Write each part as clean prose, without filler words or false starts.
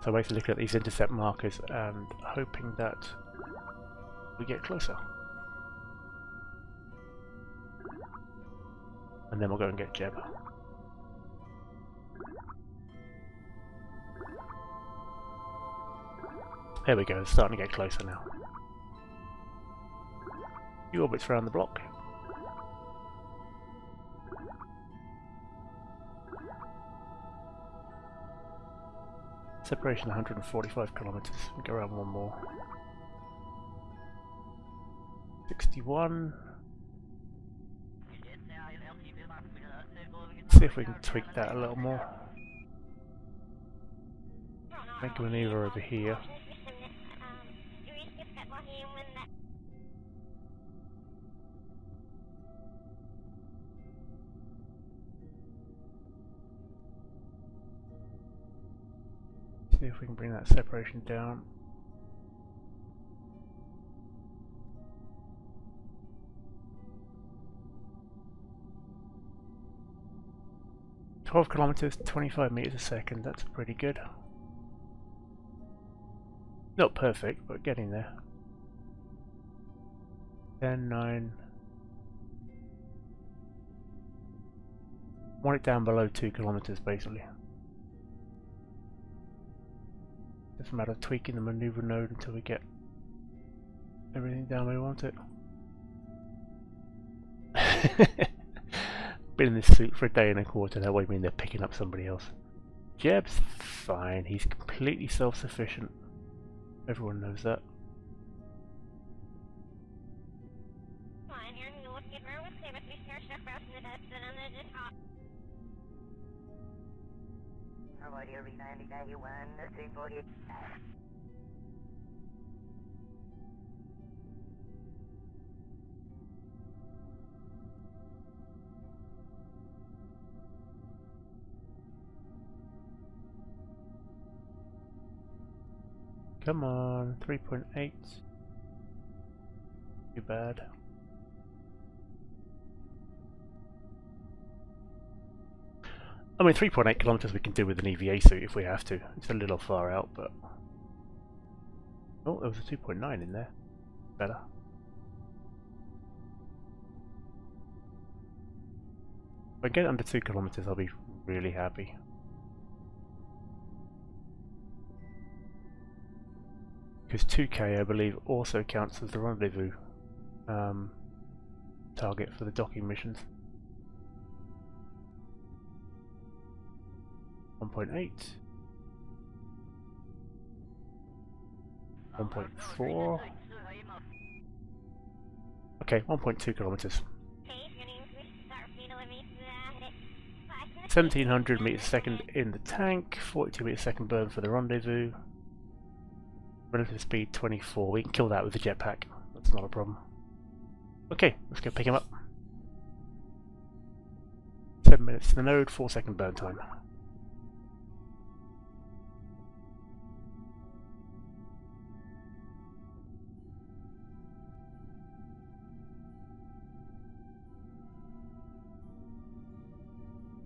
So I'm basically looking at these intercept markers and hoping that we get closer. And then we'll go and get Jeb. There we go, it's starting to get closer now. Few orbits around the block. Separation 145 kilometers. We'll go around one more. 61. See if we can tweak that a little more. Make a maneuver over here. See if we can bring that separation down. "12 kilometers, 25 meters a second, that's pretty good. Not perfect, but getting there. 10, 9. Want it down below 2 kilometers basically. Just a matter of tweaking the maneuver node until we get everything down where we want it. Been in this suit for a day and a quarter, that won't mean they're picking up somebody else. Jeb's fine, he's completely self-sufficient. Everyone knows that. Come on, 3.8. Too bad. I mean, 3.8 kilometers we can do with an EVA suit if we have to. It's a little far out, but... Oh, there was a 2.9 in there. Better. If I get under 2 kilometers, I'll be really happy. Because 2K, I believe, also counts as the rendezvous target for the docking missions. 1.8, 1.4. Okay, 1.2 kilometers. 1700 meters a second in the tank, 42 meters a second burn for the rendezvous. Relative speed 24. We can kill that with the jetpack. That's not a problem. Okay, let's go pick him up. 7 minutes to the node, 4-second burn time.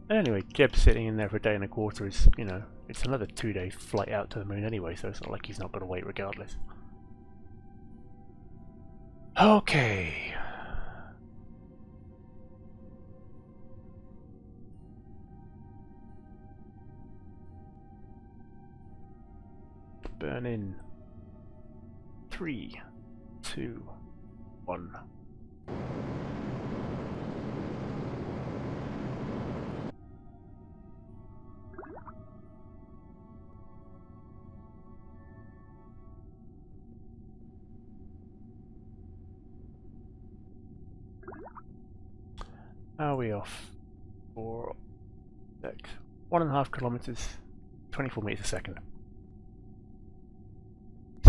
Anyway, Jeb's sitting in there for a day and a quarter is, you know, it's another 2-day flight out to the moon anyway, so it's not like he's not going to wait regardless. Okay. Burn in. 3, 2, 1. Are we off for 1.5 kilometers, 24 meters a second.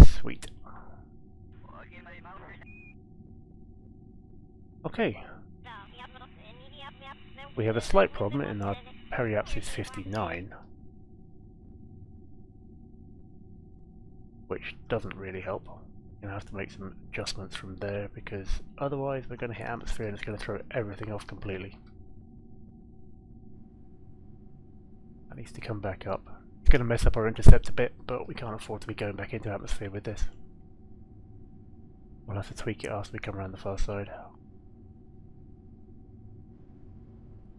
Sweet. Okay. We have a slight problem in our periapsis 59, which doesn't really help. We're going to have to make some adjustments from there because otherwise we're going to hit atmosphere and it's going to throw everything off completely. That needs to come back up. It's going to mess up our intercept a bit, but we can't afford to be going back into atmosphere with this. We'll have to tweak it after we come around the far side.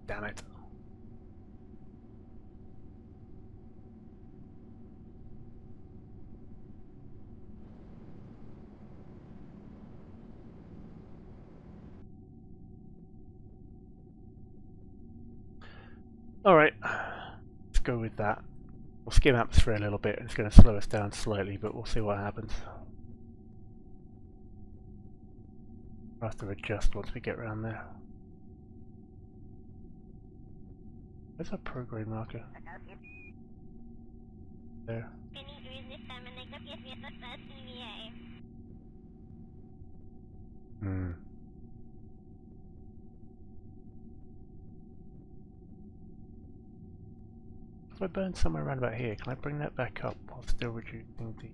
Damn it. Alright, let's go with that. We'll skim atmosphere a little bit, it's going to slow us down slightly, but we'll see what happens. We'll have to adjust once we get around there. Where's our program marker? There. Hmm. If I burn somewhere around about here, can I bring that back up while still reducing the...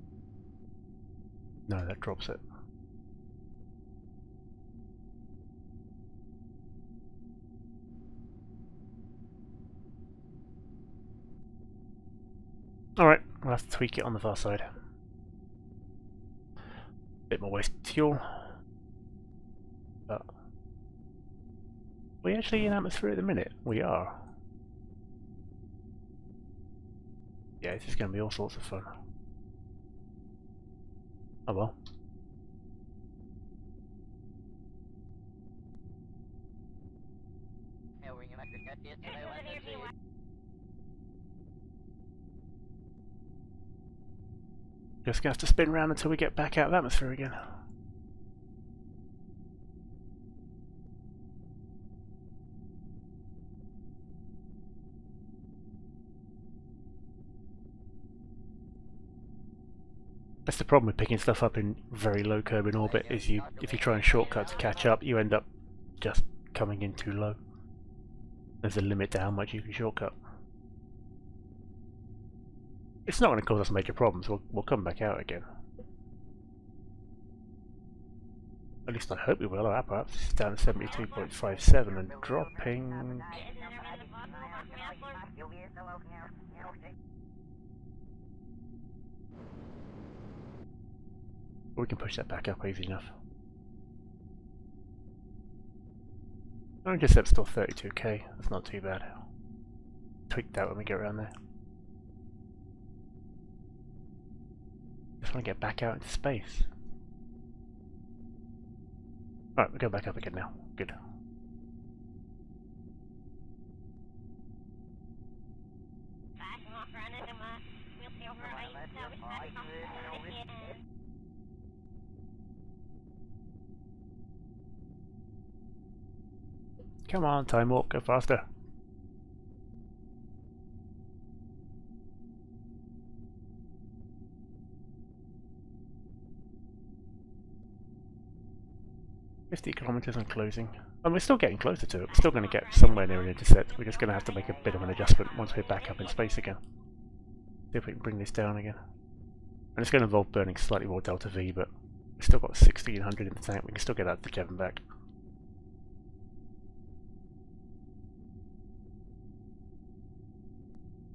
No, that drops it. Alright, we'll have to tweak it on the far side. Bit more wasted fuel. But... Are we actually in atmosphere at the minute? We are. Yeah, this is going to be all sorts of fun. Oh well. Just going to have to spin around until we get back out of atmosphere again. That's the problem with picking stuff up in very low Kerbal orbit, is if you try and shortcut to catch up, you end up just coming in too low. There's a limit to how much you can shortcut. It's not going to cause us major problems, we'll come back out again. At least I hope we will. Our perhaps it's down to 72.57 and dropping. We can push that back up easy enough. Our intercept's still 32k, that's not too bad. Tweak that when we get around there. Just want to get back out into space. Alright, we'll go back up again now. Good. Come on, time warp, go faster. $50 and closing. And we're still getting closer to it. We're still going to get somewhere near an intercept. We're just going to have to make a bit of an adjustment once we're back up in space again. See if we can bring this down again. And it's going to involve burning slightly more delta V, but we've still got 1600 in the tank. We can still get that to Kevin back.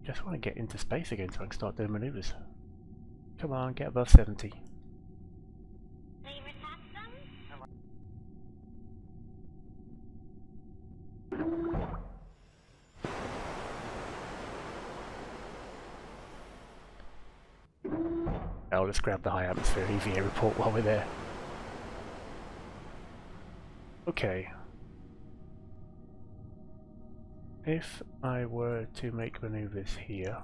Just want to get into space again so I can start doing maneuvers. Come on, get above 70. Oh, let's grab the high atmosphere EVA report while we're there. Okay. If I were to make maneuvers here,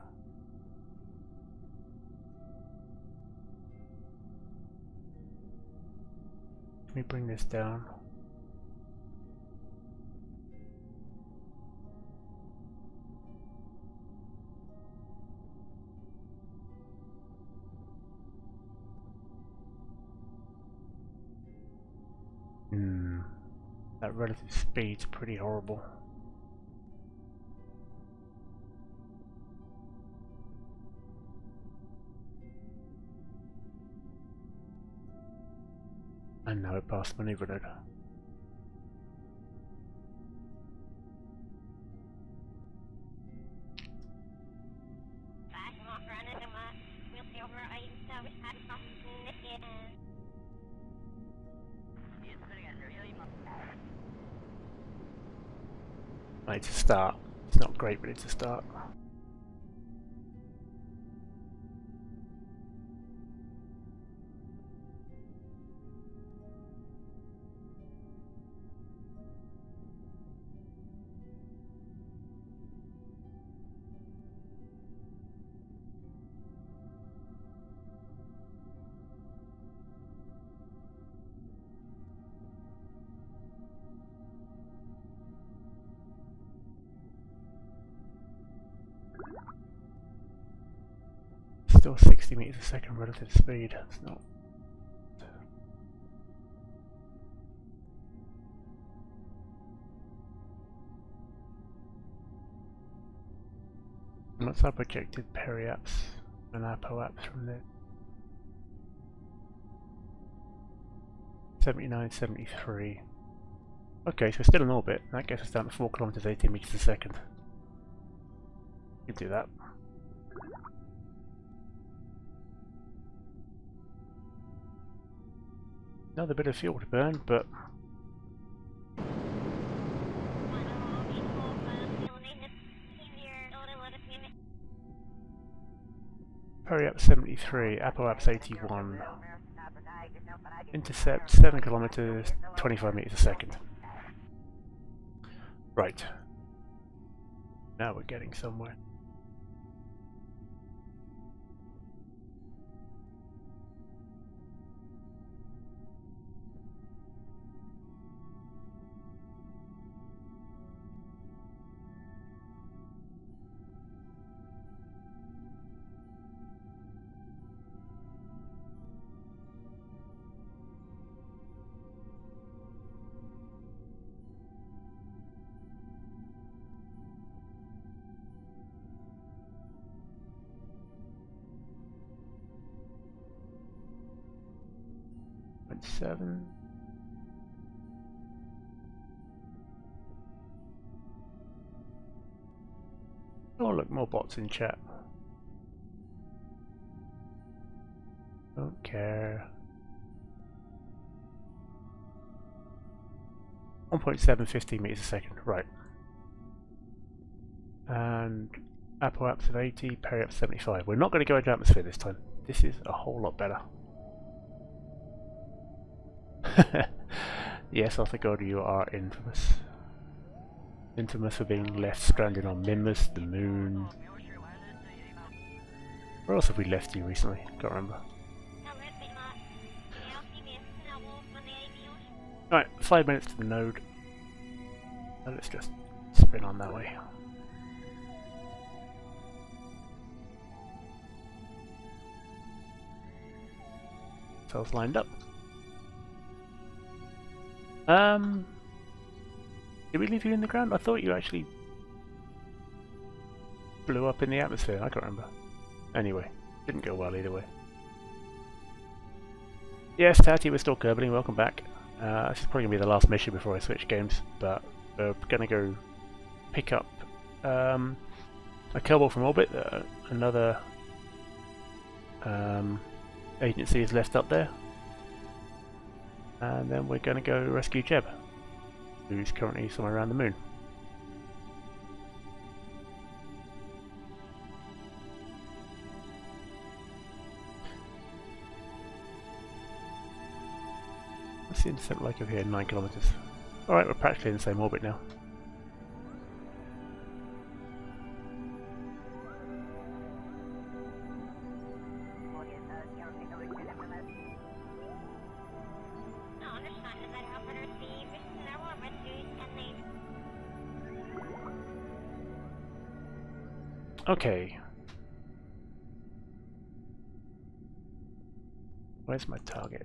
let me bring this down. That relative speed's pretty horrible. And now it passed maneuver load. Right, it's a start. It's not great, but it's a start. Still 60 meters a second relative speed. That's not. What's our projected periapse and apoapse from there? 79, 73. Okay, so we're still in orbit. That gets us down to 4 kilometers, 18 meters a second. You can do that. Another bit of fuel to burn, but periapse 73, apoapse 81. Intercept 7 kilometers, 25 meters a second. Right. Now we're getting somewhere. Seven. Oh look, more bots in chat. Don't care. 1.7, 15 meters a second, right. And apoapse of 80, periapse 75. We're not going to go into atmosphere this time. This is a whole lot better. Yes, Arthur God, you are infamous. Infamous for being left stranded on Mimas, the moon. Where else have we left you recently? Can't remember. Alright, 5 minutes to the node. And let's just spin on that way. Cells lined up. Did we leave you in the ground? I thought you actually blew up in the atmosphere. I can't remember. Anyway, didn't go well either way. Yes, Tatty, we're still Kerbaling. Welcome back. This is probably going to be the last mission before I switch games, but we're going to go pick up a Kerbal from orbit. Another agency is left up there. And then we're going to go rescue Jeb, who's currently somewhere around the moon. What's the intercept like over here? 9 kilometers. Alright, we're practically in the same orbit now. Okay. Where's my target?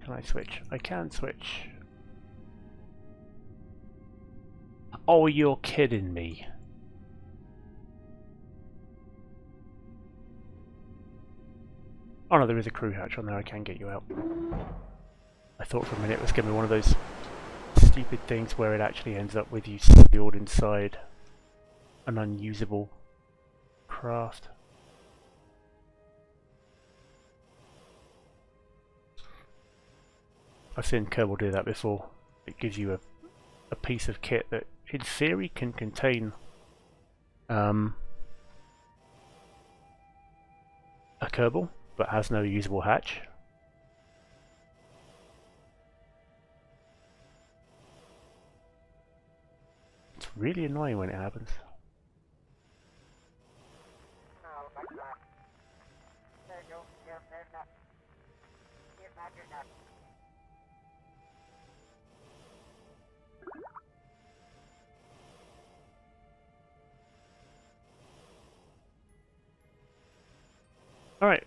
Can I switch? I can switch. Oh, you're kidding me. Oh no, there is a crew hatch on there, I can get you out. I thought for a minute it was going to be one of those stupid things where it actually ends up with you sealed inside an unusable craft. I've seen Kerbal do that before. It gives you a piece of kit that in theory can contain a Kerbal, but has no usable hatch. It's really annoying when it happens. Alright,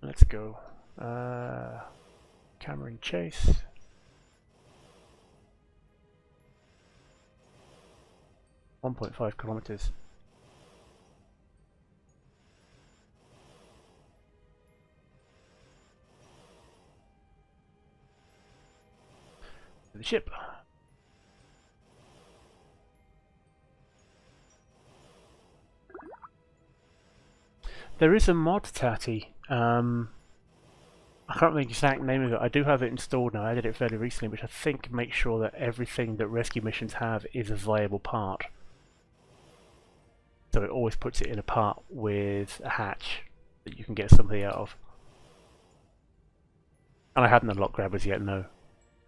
let's go. Camera in chase. .5 kilometers. The ship. There is a mod, Tatty. I can't remember the exact name of it. I do have it installed now. I did it fairly recently, which I think makes sure that everything that rescue missions have is a viable part. So it always puts it in a part with a hatch that you can get something out of. And I hadn't unlocked grabbers yet, no.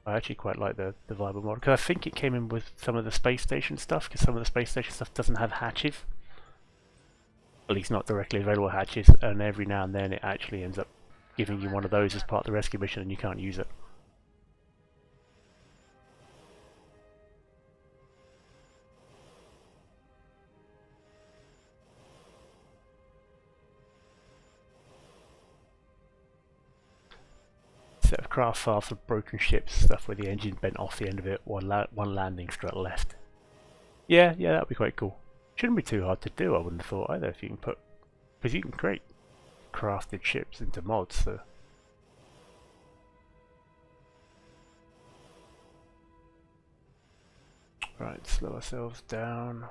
I actually quite like the viable mod, because I think it came in with some of the space station stuff, because some of the space station stuff doesn't have hatches. At least not directly available hatches, and every now and then it actually ends up giving you one of those as part of the rescue mission and you can't use it. Set of craft files for broken ships, stuff where the engine bent off the end of it, one landing strut left. Yeah, that'd be quite cool. Shouldn't be too hard to do, I wouldn't have thought either, if you can put... because you can create crafted ships into mods, so... Right, slow ourselves down.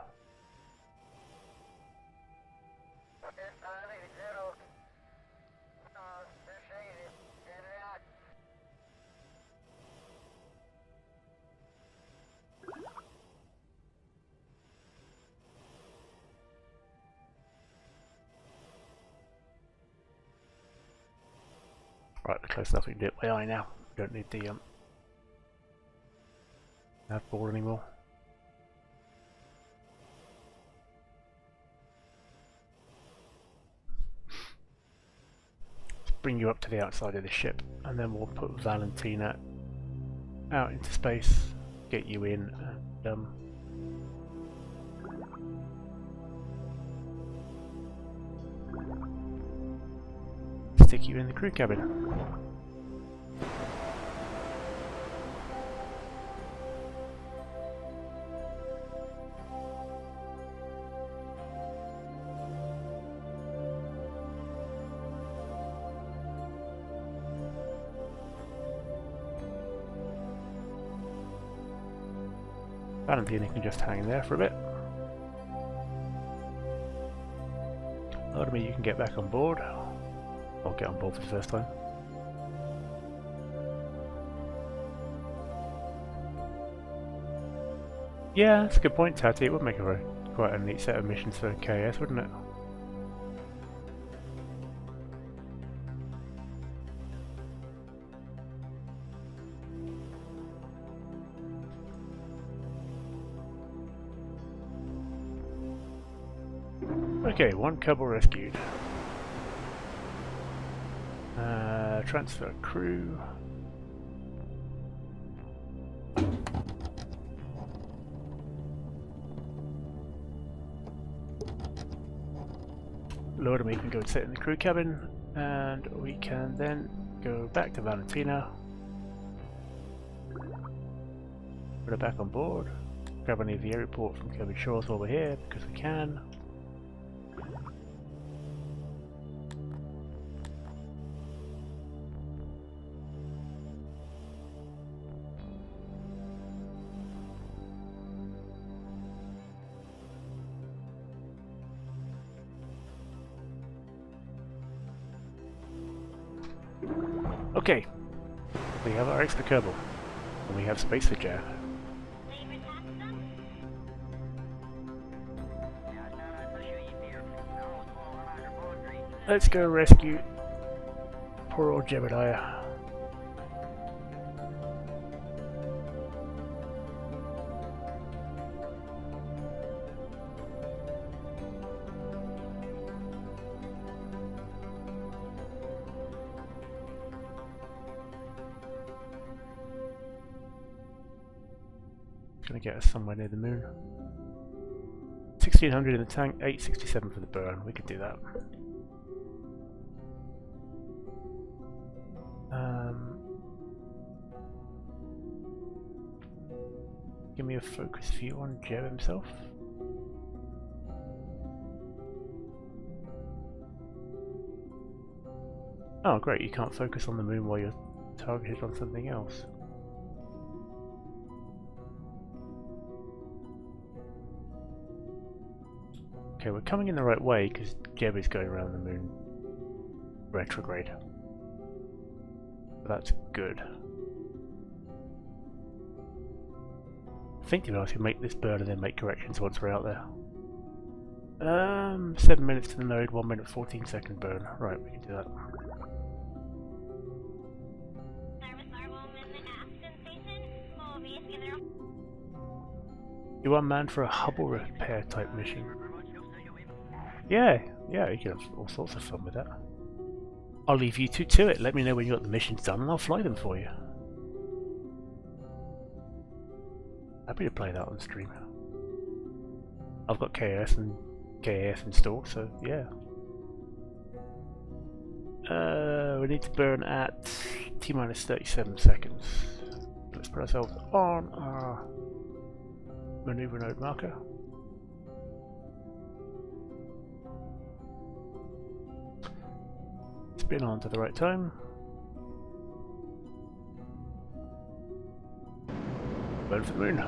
Right, we're close enough we can do it by eye now. We don't need the nav ball anymore. Let's bring you up to the outside of the ship, and then we'll put Valentina out into space, get you in, and stick you in the crew cabin. Valentina can just hang there for a bit. Vladimir, you can get back on board. I'll get on board for the first time. Yeah, that's a good point, Tati. It would make a quite a neat set of missions for KS, wouldn't it? Okay, one Kerbal rescued. Transfer crew. Lord and me can go and sit in the crew cabin, and we can then go back to Valentina. Put her back on board. Grab any of the air report from Kerbal Shores while we're here, because we can. Okay, we have our extra Kerbal, and we have space for Jack. Let's go rescue poor old Jebediah. Gonna get us somewhere near the moon. 1600 in the tank, 867 for the burn. We could do that. Give me a focus view on Jeb himself. Oh great, you can't focus on the moon while you're targeted on something else. Okay, we're coming in the right way because Jeb is going around the moon retrograde. That's good. I think to be honest, we make this burn and then make corrections once we're out there. 7 minutes to the node, 1 minute 14 second burn. Right, we can do that. You are manned for a Hubble repair type mission. Yeah, you can have all sorts of fun with that. I'll leave you two to it. Let me know when you got the missions done and I'll fly them for you. Happy to play that on stream. I've got KS and KAS installed, so yeah. We need to burn at T-minus 37 seconds. Let's put ourselves on our maneuver node marker. Spin on to the right time. Burn for the moon.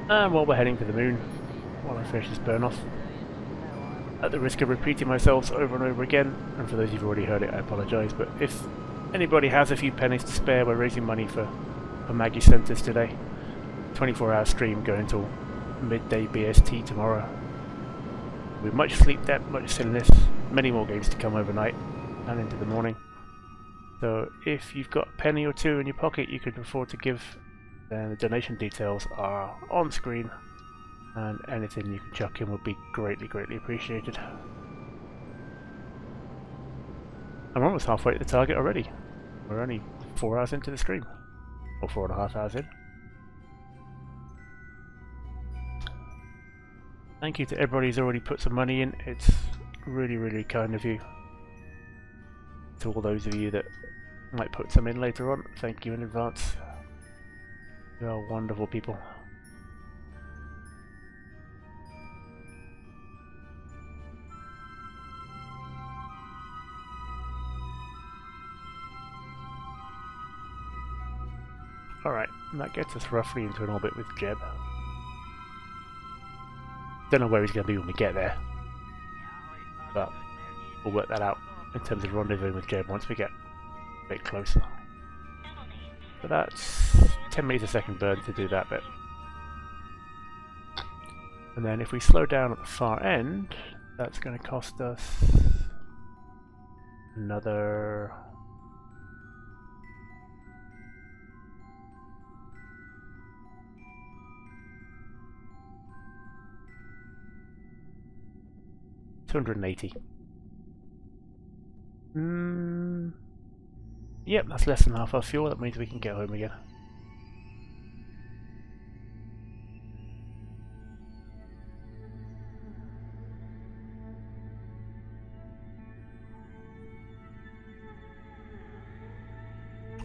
And while we're heading to the moon, while I finish this burn off, at the risk of repeating myself over and over again, and for those who've already heard it, I apologise, but if anybody has a few pennies to spare, we're raising money for Maggie Centres today. 24-hour stream going till midday BST tomorrow. With much sleep depth, much silliness, many more games to come overnight and into the morning. So if you've got a penny or two in your pocket you could afford to give, then the donation details are on screen, and anything you can chuck in would be greatly appreciated. I'm almost halfway to the target already. We're only 4 hours into the stream, or 4.5 hours in. Thank you to everybody who's already put some money in. It's really kind of you. To all those of you that might put some in later on, thank you in advance. You are wonderful people. Alright, and that gets us roughly into an orbit with Jeb. Don't know where he's going to be when we get there, but we'll work that out in terms of rendezvousing with Jeb once we get a bit closer. But that's 10 meters a second burn to do that bit. And then if we slow down at the far end, that's going to cost us another $280. Yep, that's less than half our fuel. That means we can get home again.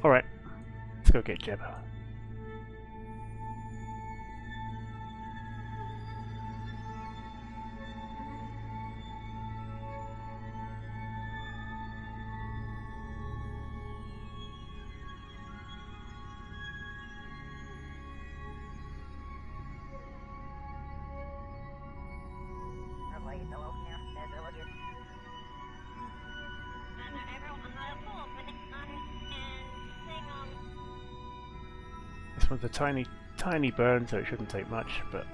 Alright, let's go get Jeb. This one's a tiny burn, so it shouldn't take much, but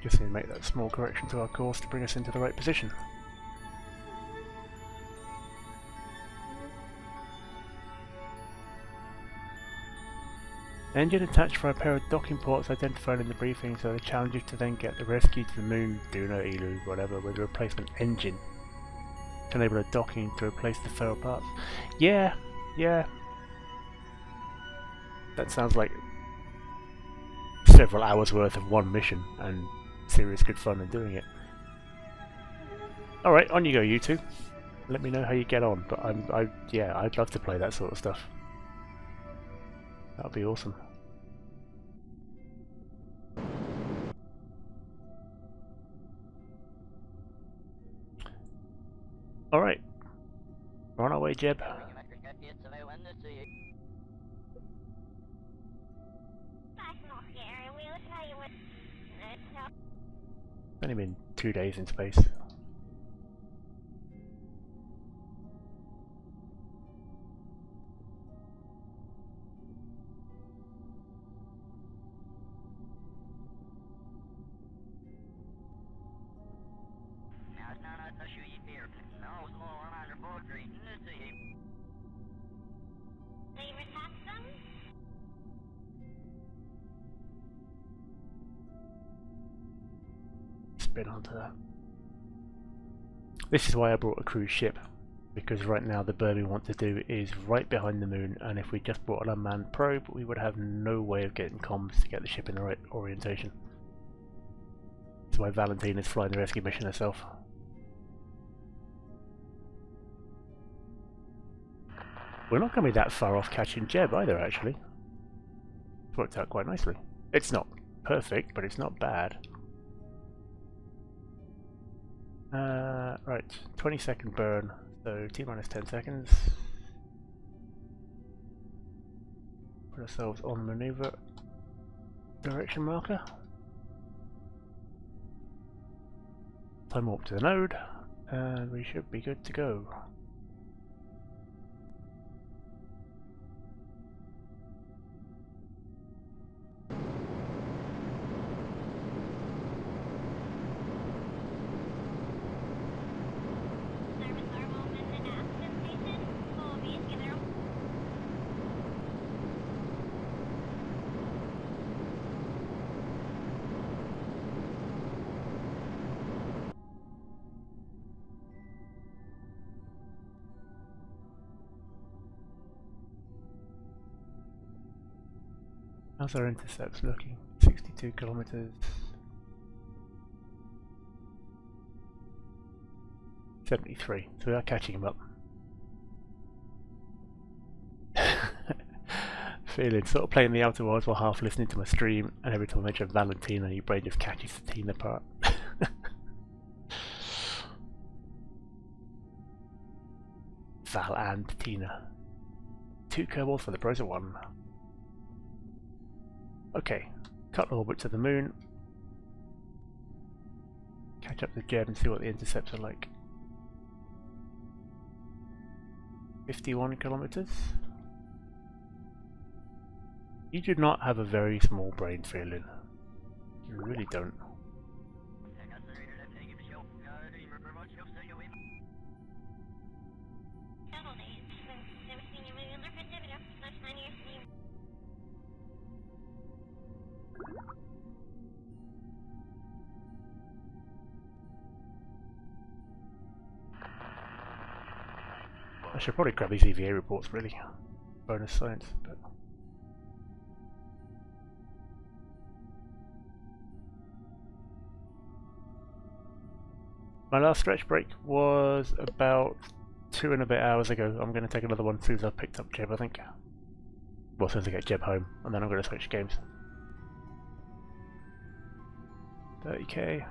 just need to make that small correction to our course to bring us into the right position. Engine attached for a pair of docking ports identified in the briefing, so they challenge you to then get the rescue to the moon, Duna, Elu, whatever, with a replacement engine to enable a docking to replace the failed parts. Yeah. That sounds like several hours worth of one mission and serious good fun in doing it. Alright, on you go, you two. Let me know how you get on, but I'd love to play that sort of stuff. That would be awesome. Alright. We're on our way, Jeb. Only been 2 days in space. Spin onto that. This is why I brought a cruise ship, because right now the bird we want to do is right behind the moon, and if we just brought an unmanned probe we would have no way of getting comms to get the ship in the right orientation. That's why Valentine is flying the rescue mission herself. We're not going to be that far off catching Jeb either, actually. It's worked out quite nicely. It's not perfect, but it's not bad. Right, 20-second burn, so T-minus 10 seconds. Put ourselves on the maneuver direction marker. Time warp to the node, and we should be good to go. How's our intercepts looking? 62 kilometers. 73. So we are catching him up. Feeling sort of playing the Outer Wilds while half listening to my stream, and every time I mention Valentina, your brain just catches the teen apart. Val and Tina. 2 Kerbals for the price of 1. Okay, cut orbit to the moon. Catch up to Jeb and see what the intercepts are like. 51 kilometers. You do not have a very small brain, feeling. You really don't. I should probably grab these EVA reports, really. Bonus science, but... My last stretch break was about 2 and a bit hours ago. I'm going to take another one as soon as I've picked up Jeb, I think. Well, as soon as I get Jeb home, and then I'm going to switch games. 30k.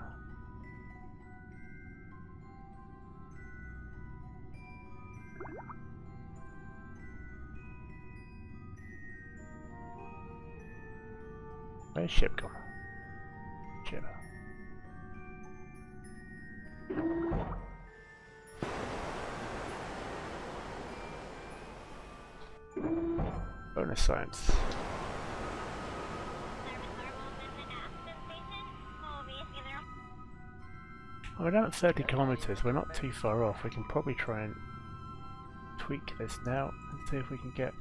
Where's ship gone? Ship. Bonus science. We're down at 30 kilometers. We're not too far off. We can probably try and tweak this now and see if we can get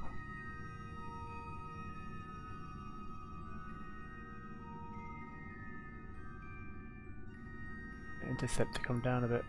intercept to come down a bit.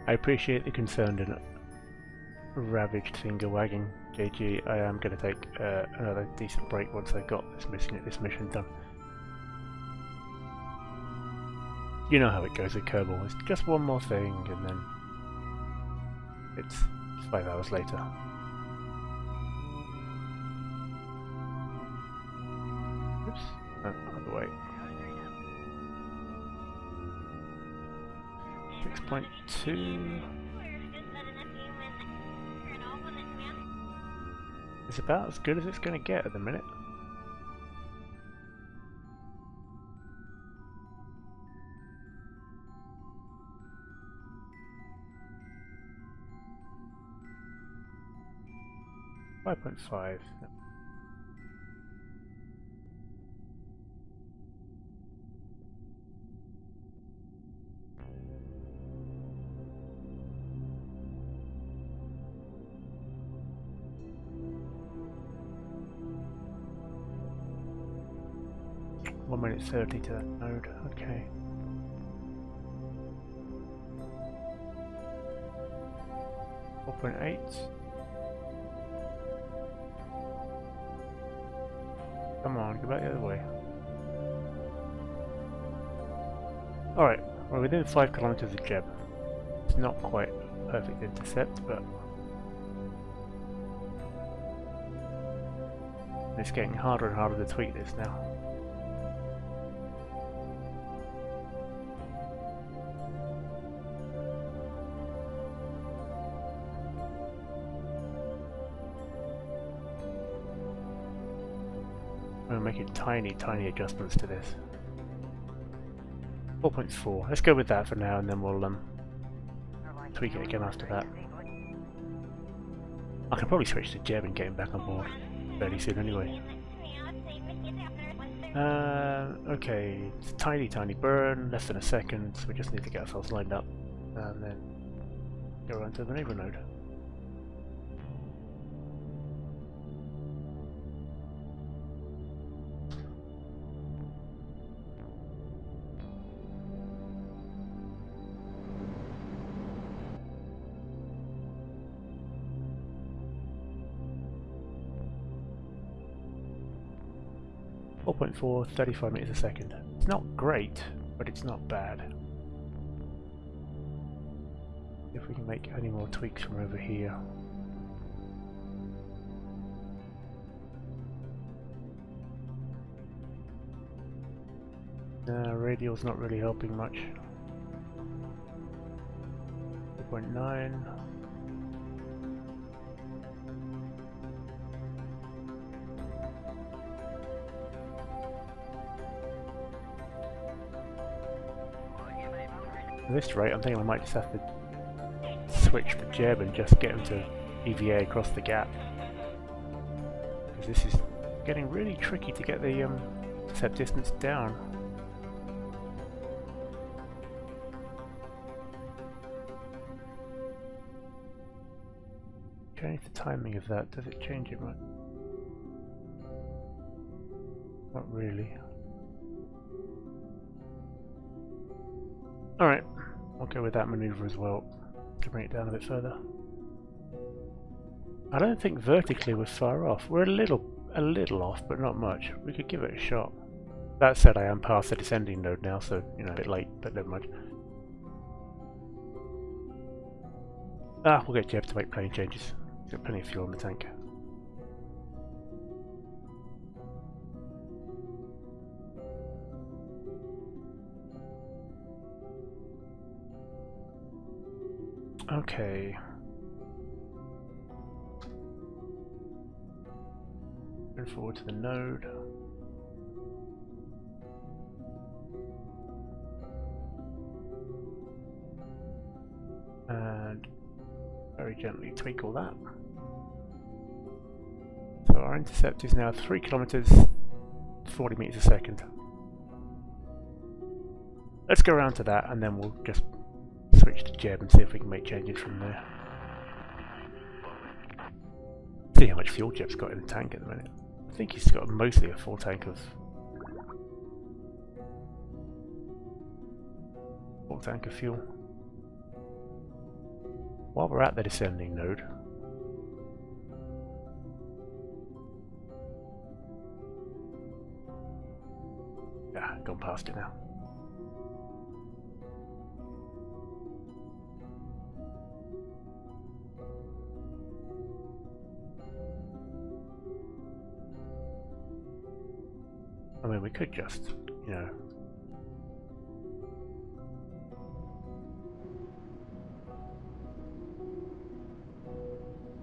I appreciate the concern and ravaged finger wagging, JG. I am going to take another decent break once I've got this mission done. You know how it goes with Kerbal. It's just one more thing, and then it's 5 hours later. Oops, no, other way. 6.2. It's about as good as it's going to get at the minute. $5.5. 1 minute 30 to that node, okay. $4.8. Come on, go back the other way. Alright, we're within 5 kilometers of Jeb. It's not quite perfect intercept, but it's getting harder and harder to tweak this now. I'm making tiny adjustments to this. 4.4. Let's go with that for now, and then we'll tweak it again after that. I can probably switch to Jeb and get him back on board fairly soon anyway. Okay, it's a tiny burn, less than a second, so we just need to get ourselves lined up and then go around to the neighbour node. .4, 35 meters a second. It's not great, but it's not bad. If we can make any more tweaks from over here. Radial's not really helping much. 4.9. At this rate, I'm thinking I might just have to switch the Jeb and just get him to EVA across the gap. Because this is getting really tricky to get the intercept distance down. Change the timing of that. Does it change it much? Not really. Alright, I'll go with that manoeuvre as well to bring it down a bit further. I don't think vertically we're far off. We're a little off, but not much. We could give it a shot. That said, I am past the descending node now, so, you know, a bit late, but never mind. We'll get Jeb to make plane changes. He's got plenty of fuel in the tank. Okay. Go forward to the node. And very gently twinkle that. So our intercept is now 3 kilometers, 40 meters a second. Let's go around to that and then we'll just switch to Jeb and see if we can make changes from there. See how much fuel Jeb's got in the tank at the minute. I think he's got mostly a full tank of fuel. While we're at the descending node, gone past it now. I mean, we could just, you know,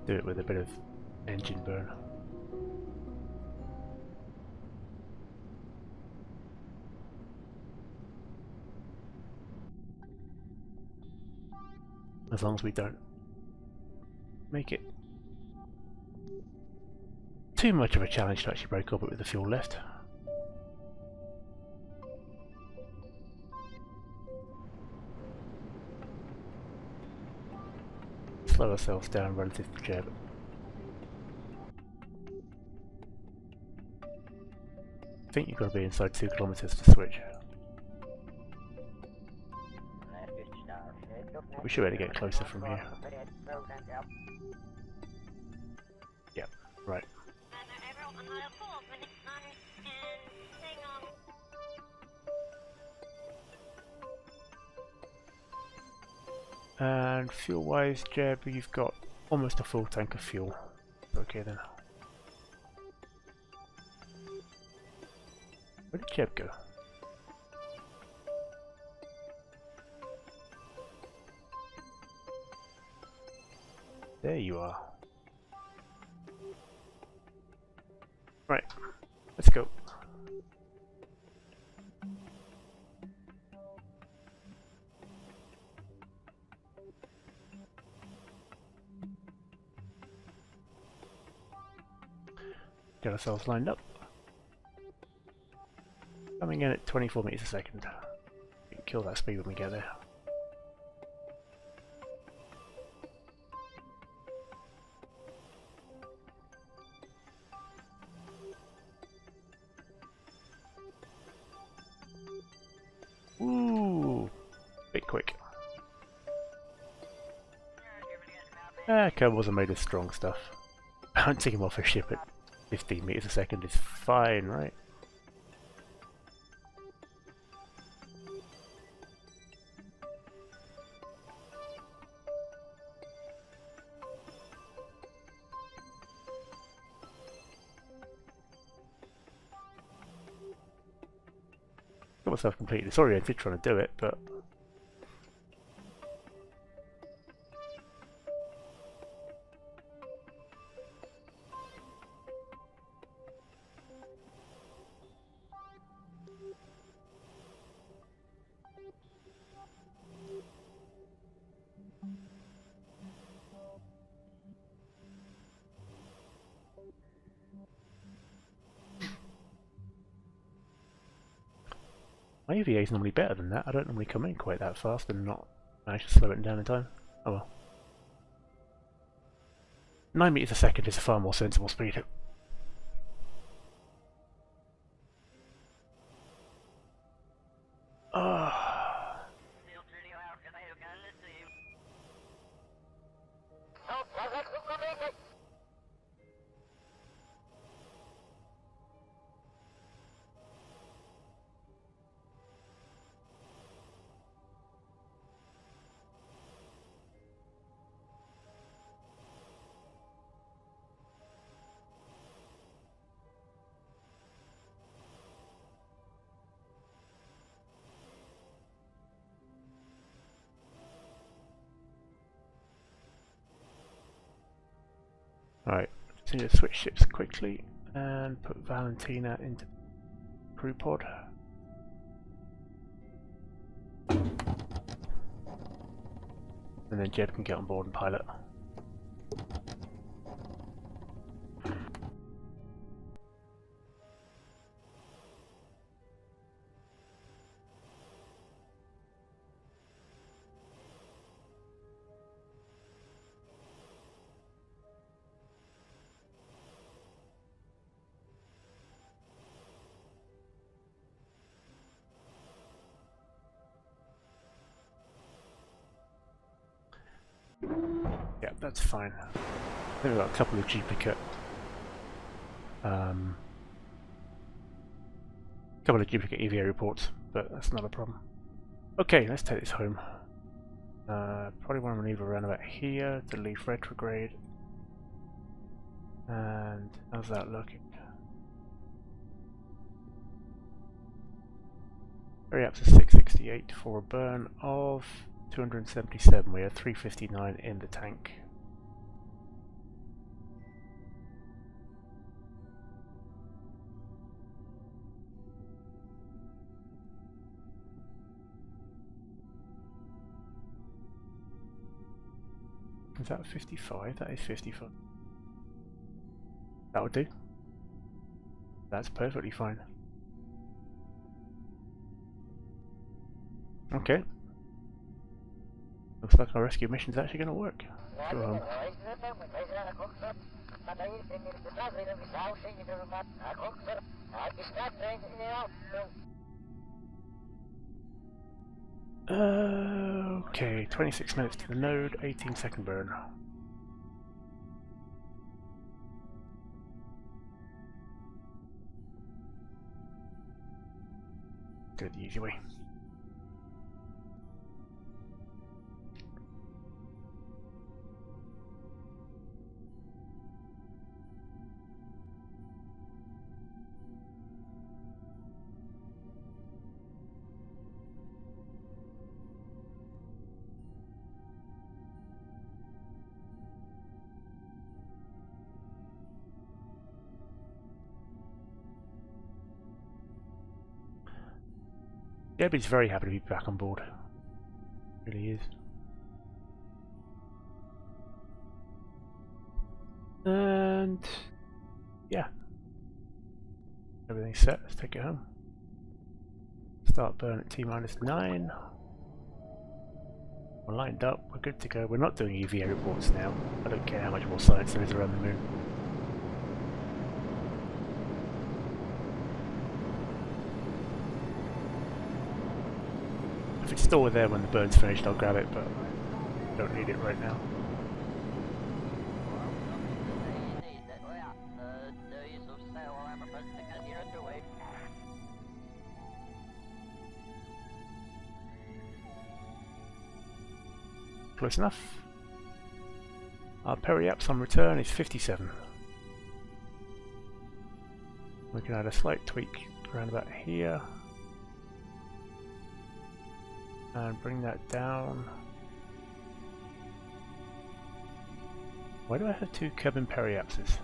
do it with a bit of engine burn. As long as we don't make it too much of a challenge to actually break orbit with the fuel left. Slow ourselves down relative to Jeb. I think you've got to be inside 2 kilometers to switch. We should be able to get closer from here. Yep, right. And fuel-wise, Jeb, you've got almost a full tank of fuel. Okay then. Where did Jeb go? There you are. Right, let's go. Get ourselves lined up. Coming in at 24 meters a second. We can kill that speed when we get there. Ooh, bit quick. Kerbals are made of strong stuff. Bouncing him off a ship at 15 meters a second is fine, right? Got myself completely disoriented trying to do it, but my EVA is normally better than that. I don't normally come in quite that fast and not manage to slow it down in time. Oh well. 9 meters a second is a far more sensible speed. Alright, just need to switch ships quickly and put Valentina into crew pod. And then Jeb can get on board and pilot. Yeah, that's fine. I think we've got a couple of duplicate EVA reports, but that's not a problem. Okay, let's take this home. Probably want to maneuver around about here to leave retrograde. And how's that looking? Very up to 668 for a burn of 277. We have 359 in the tank. Is that 55? That is 55. That would do. That's perfectly fine. Okay. Looks like our rescue mission's actually going to work. Go home. Okay, 26 minutes to the node, 18-second burn. Do it the easy way. Debbie's very happy to be back on board. Really is. And yeah, everything's set. Let's take it home. Start burn at T-9. We're lined up. We're good to go. We're not doing EVA reports now. I don't care how much more science there is around the moon. If it's still there when the burn's finished, I'll grab it, but I don't need it right now. Close enough. Our periaps on return is 57. We can add a slight tweak around about here. And bring that down. Why do I have two Kerbal periapses?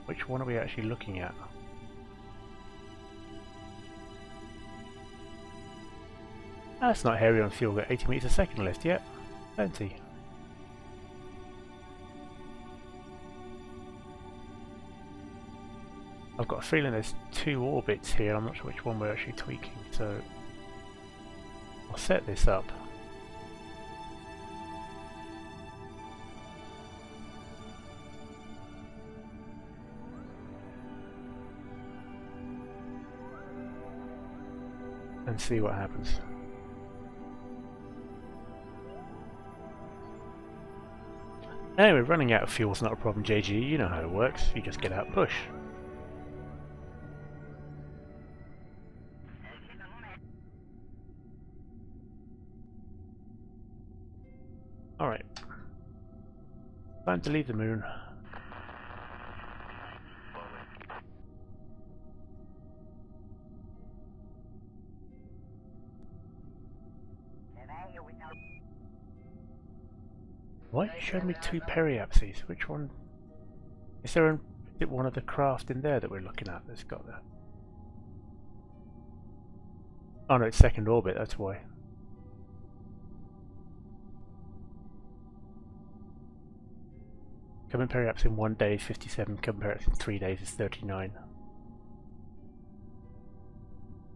Which one are we actually looking at? That's not heavy on fuel, got 80 meters a second left yet. Plenty. I've got a feeling there's two orbits here, I'm not sure which one we're actually tweaking, so I'll set this up. And see what happens. Anyway, running out of fuel's not a problem, JG. You know how it works. You just get out and push. Alright. Time to leave the moon. Why did you show me two periapses? Which one? Is there is it one of the craft in there that we're looking at that's got that? Oh no, it's second orbit, that's why. Common periapse in 1 day is 57, common periapse in 3 days is 39.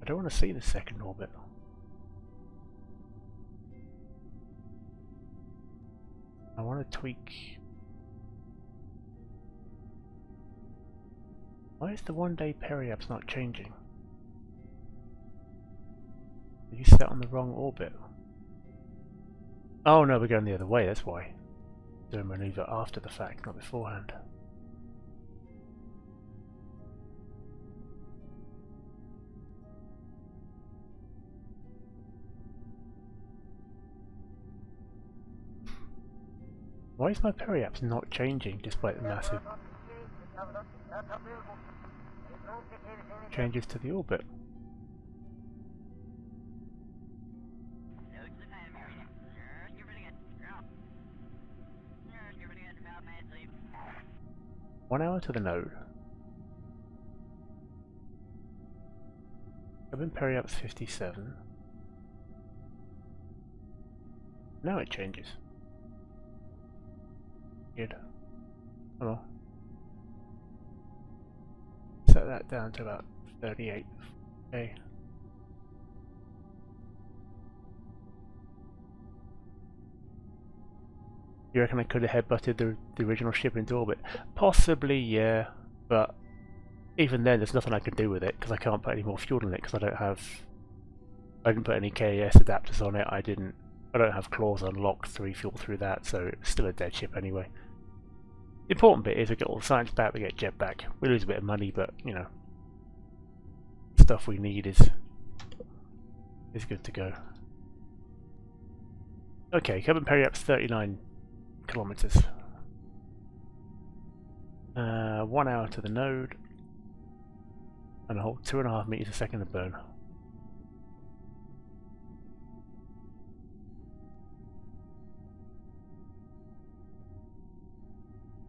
I don't want to see the second orbit. I want to tweak. Why is the 1 day periapse not changing? Are you set on the wrong orbit? Oh no, we're going the other way, that's why. Do a maneuver after the fact, not beforehand. Why is my periapse not changing despite the massive changes to the orbit? One hour to the node. Cabin periapse 57. Now it changes. Good. Oh well. Set that down to about 38. Okay. You reckon I could have headbutted the original ship into orbit? Possibly, yeah, but even then there's nothing I can do with it because I can't put any more fuel in it because I didn't put any KAS adapters on it. I don't have claws unlocked to refuel through that, so it's still a dead ship anyway. The important bit is we get all the science back, we get jet back. We lose a bit of money, but you know, stuff we need is good to go. Okay, cabin periapse 39 kilometers. 1 hour to the node, and a whole 2.5 meters a second of burn.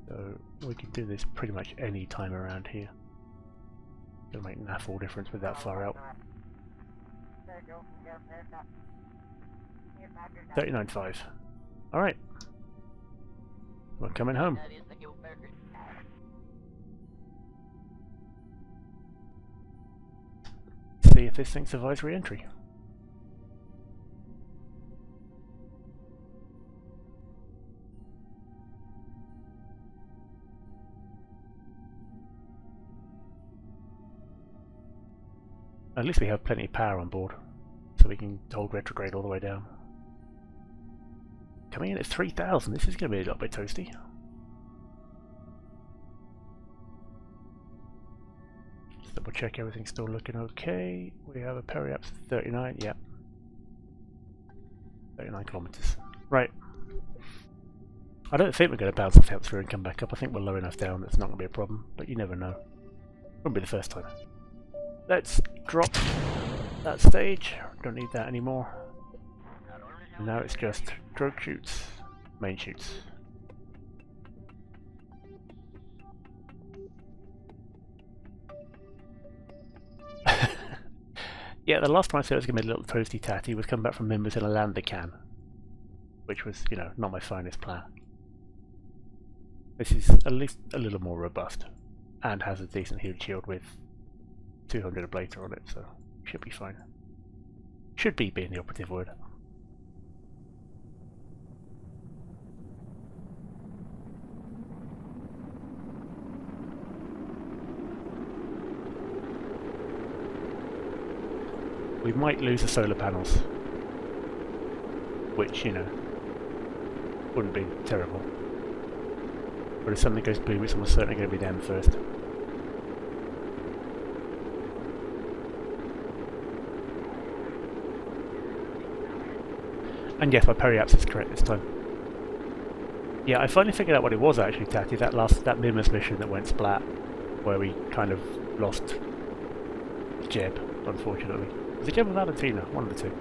So we can do this pretty much any time around here. It'll make naff all difference with that far out. 39.5. Alright. We're coming home. See if this thing survives re-entry. At least we have plenty of power on board, so we can hold retrograde all the way down. Coming in at 3,000, this is going to be a little bit toasty. Just double check everything's still looking okay. We have a periapse of 39, yep. 39 kilometers. Right. I don't think we're going to bounce off out through and come back up. I think we're low enough down that's not going to be a problem, but you never know. Won't be the first time. Let's drop that stage. Don't need that anymore. And now it's just drogue chutes, main chutes. Yeah, the last time I said it was going to be a little toasty tatty was come back from members in a lander can, which was, you know, not my finest plan. This is at least a little more robust and has a decent heat shield with 200 ablator on it, so should be fine. Should be being the operative word. We might lose the solar panels, which, you know, wouldn't be terrible. But if something goes boom, it's almost certainly going to be them first. And yes, my periapse is correct this time. Yeah, I finally figured out what it was actually, Tatty, that Mimas mission that went splat, where we kind of lost Jeb, unfortunately. Was it Jeb or Valentina? One of the two.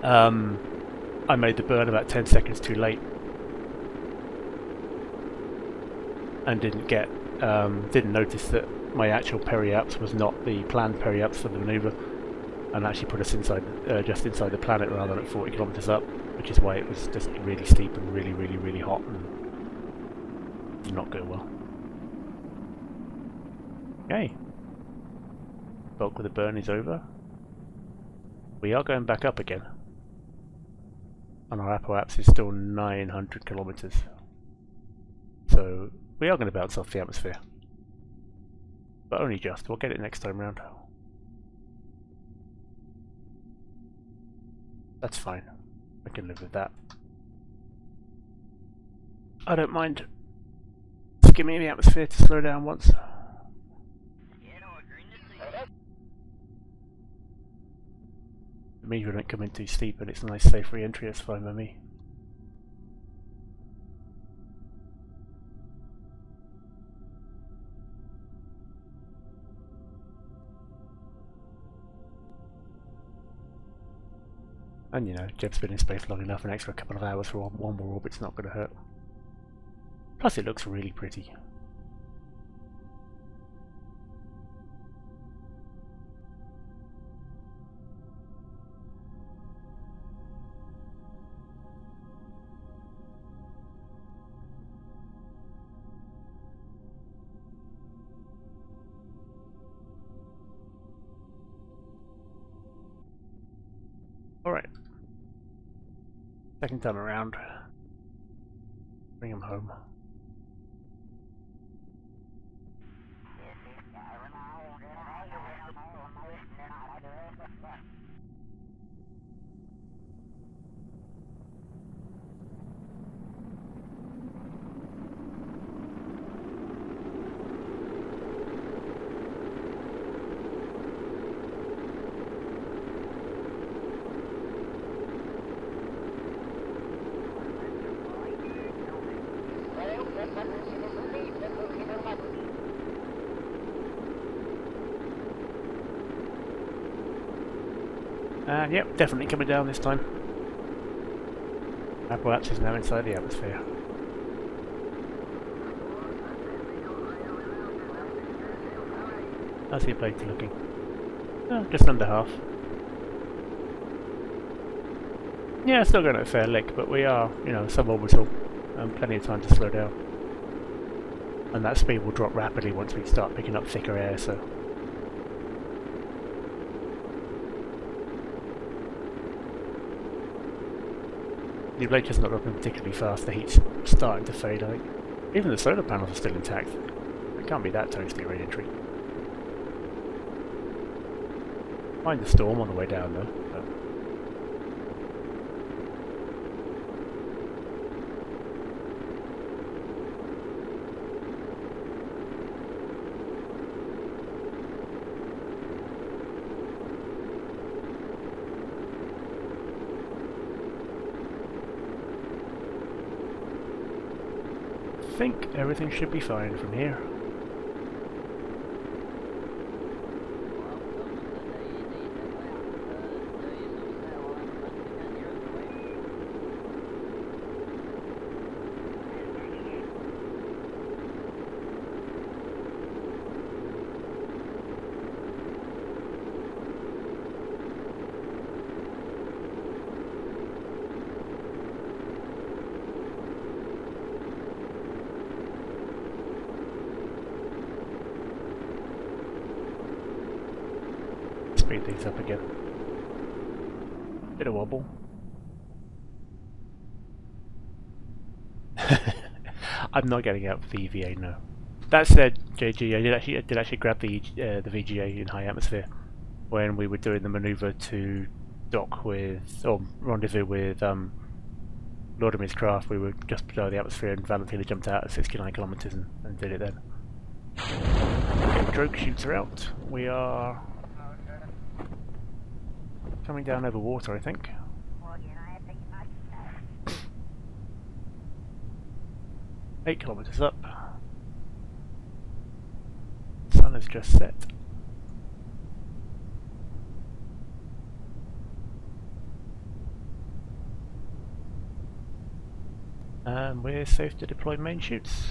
I made the burn about 10 seconds too late. and didn't notice that my actual periaps was not the planned periaps for the manoeuvre, and actually put us inside, just inside the planet rather than at 40 kilometers up, which is why it was just really steep and really hot and did not go well. Okay, bulk of the burn is over. We are going back up again, and our apoapse is still 900 kilometers. So we are going to bounce off the atmosphere, but only just. We'll get it next time round. That's fine. I can live with that. I don't mind skimming the atmosphere to slow down once. It means we don't come in too steep and it's a nice safe re-entry, that's fine by me. And you know, Jeb's been in space long enough, an extra couple of hours for one more orbit's not going to hurt. Plus it looks really pretty. Alright. Second time around. Bring him home. And yep, definitely coming down this time. Apoapse is now inside the atmosphere. How's the plate looking? Oh, just under half. Yeah, still going at a fair lick, but we are, you know, suborbital and plenty of time to slow down. And that speed will drop rapidly once we start picking up thicker air, so. The Ablature's not looking particularly fast, the heat's starting to fade, I think. Even the solar panels are still intact. It can't be that totally re-entry. Find the storm on the way down though. But I think everything should be fine from here. Speed these up again. Bit of wobble. I'm not getting out for the EVA, no. That said, JG, I did actually grab the VGA in high atmosphere when we were doing the manoeuvre to dock with, or rendezvous with Laudemir's craft. We were just below the atmosphere and Valentina jumped out at 69 kilometers and did it then. Okay, drogue chutes are out. We are coming down over water, I think. 8 kilometers up. Sun has just set. And we're safe to deploy main chutes.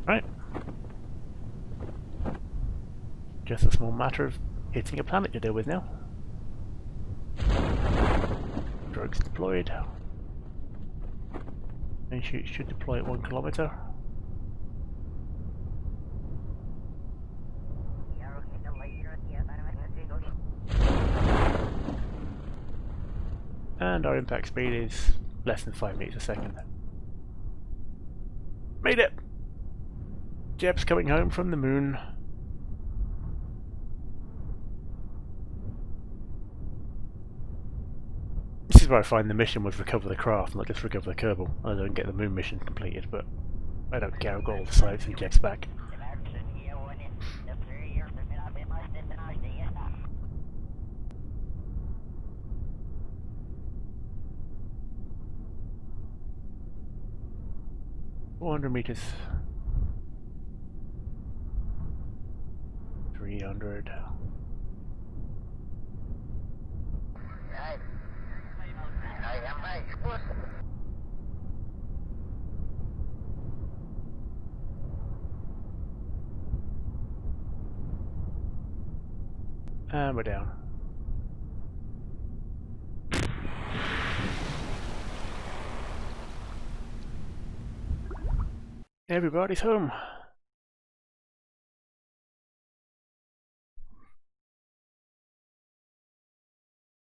Right. Just a small matter of hitting a planet to deal with now. Drugs deployed. And should deploy at 1 kilometer. And our impact speed is less than 5 meters a second. Made it! Jeb's coming home from the moon. This is where I find the mission was recover the craft, not just recover the Kerbal. I don't get the moon mission completed, but I don't care, I've got all the sites and Jeb's back. $400 meters. 300. And we're down. Everybody's home.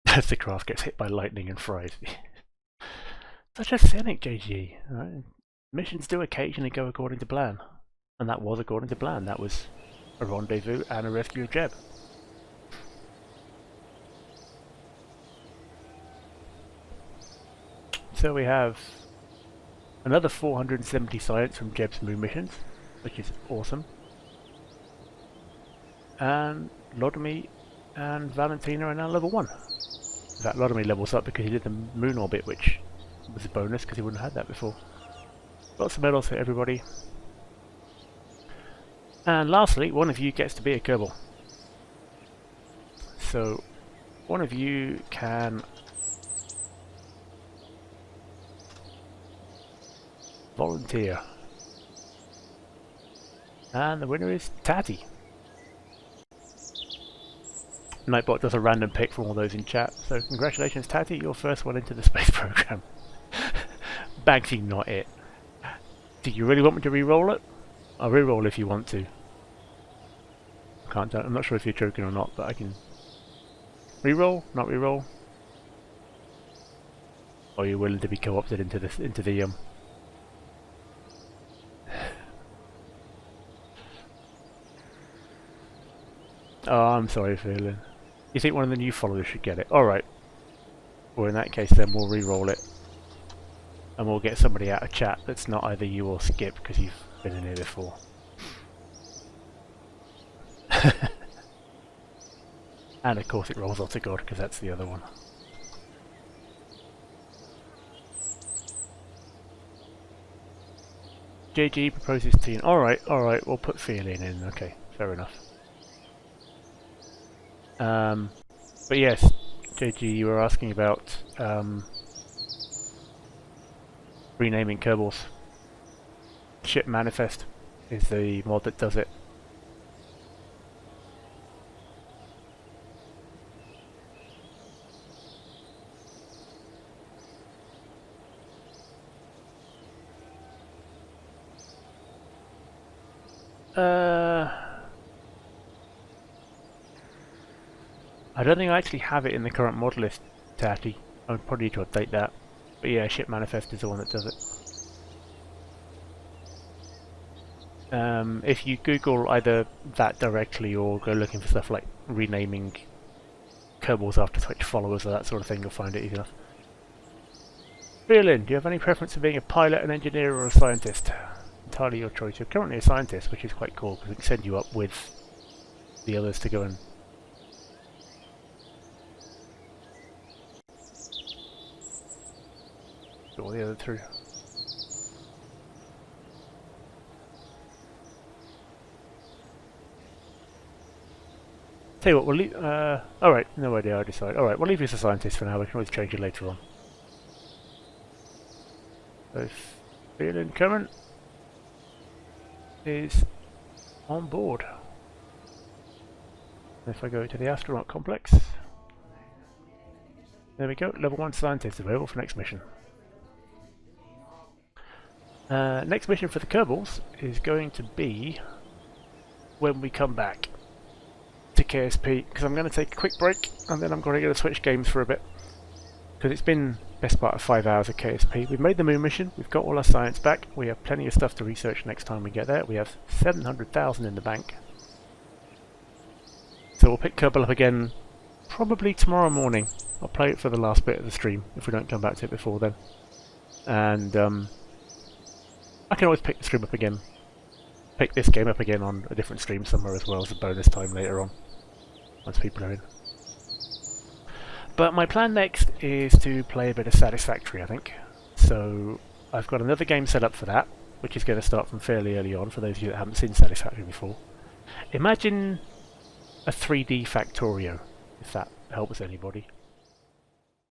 As the craft gets hit by lightning and fries. Such a cynic, JG. Right? Missions do occasionally go according to plan. And that was according to plan. That was a rendezvous and a rescue of Jeb. So we have another 470 science from Jeb's moon missions, which is awesome. And Lodomy and Valentina are now level 1. In fact, Lodomy levels up because he did the moon orbit, which was a bonus because he wouldn't have had that before. Lots of medals for everybody. And lastly, one of you gets to be a Kerbal. So, one of you can volunteer. And the winner is Tatty. Nightbot does a random pick from all those in chat, so congratulations Tatty, you're first one into the space program. Bagsy, not it. Do you really want me to re-roll it? I'll re-roll if you want to. I'm not sure if you're joking or not, but I can re-roll, not re-roll. Or are you willing to be co-opted into this, into the Oh, I'm sorry, Phelan. You think one of the new followers should get it? Alright. Well, in that case, then we'll re-roll it. And we'll get somebody out of chat that's not either you or Skip, because you've been in here before. And of course it rolls off to God, because that's the other one. JG proposes teen. Alright, we'll put Phelan in. Okay, fair enough. But yes, JG, you were asking about renaming Kerbals. Ship Manifest is the mod that does it. I don't think I actually have it in the current mod list, Tatty. I would probably need to update that. But yeah, Ship Manifest is the one that does it. If you Google either that directly or go looking for stuff like renaming Kerbals after Twitch followers or that sort of thing, you'll find it easy enough. Phelan, do you have any preference for being a pilot, an engineer or a scientist? Entirely your choice. You're currently a scientist, which is quite cool because we can send you up with the others to go and all the other through. Tell you what, we'll leave. Alright, no idea, I decide. Alright, we'll leave you as a scientist for now, we can always change it later on. So Feeling current is on board. If I go to the astronaut complex, there we go, level 1 scientist available for next mission. Next mission for the Kerbals is going to be when we come back to KSP, because I'm going to take a quick break and then I'm going to switch games for a bit, because it's been best part of 5 hours of KSP. We've made the moon mission, we've got all our science back, we have plenty of stuff to research next time we get there. We have 700,000 in the bank. So we'll pick Kerbal up again probably tomorrow morning. I'll play it for the last bit of the stream if we don't come back to it before then. And I can always pick the stream up again. Pick this game up again on a different stream somewhere as well as a bonus time later on, once people are in. But my plan next is to play a bit of Satisfactory, I think. So I've got another game set up for that, which is going to start from fairly early on for those of you that haven't seen Satisfactory before. Imagine a 3D Factorio, if that helps anybody.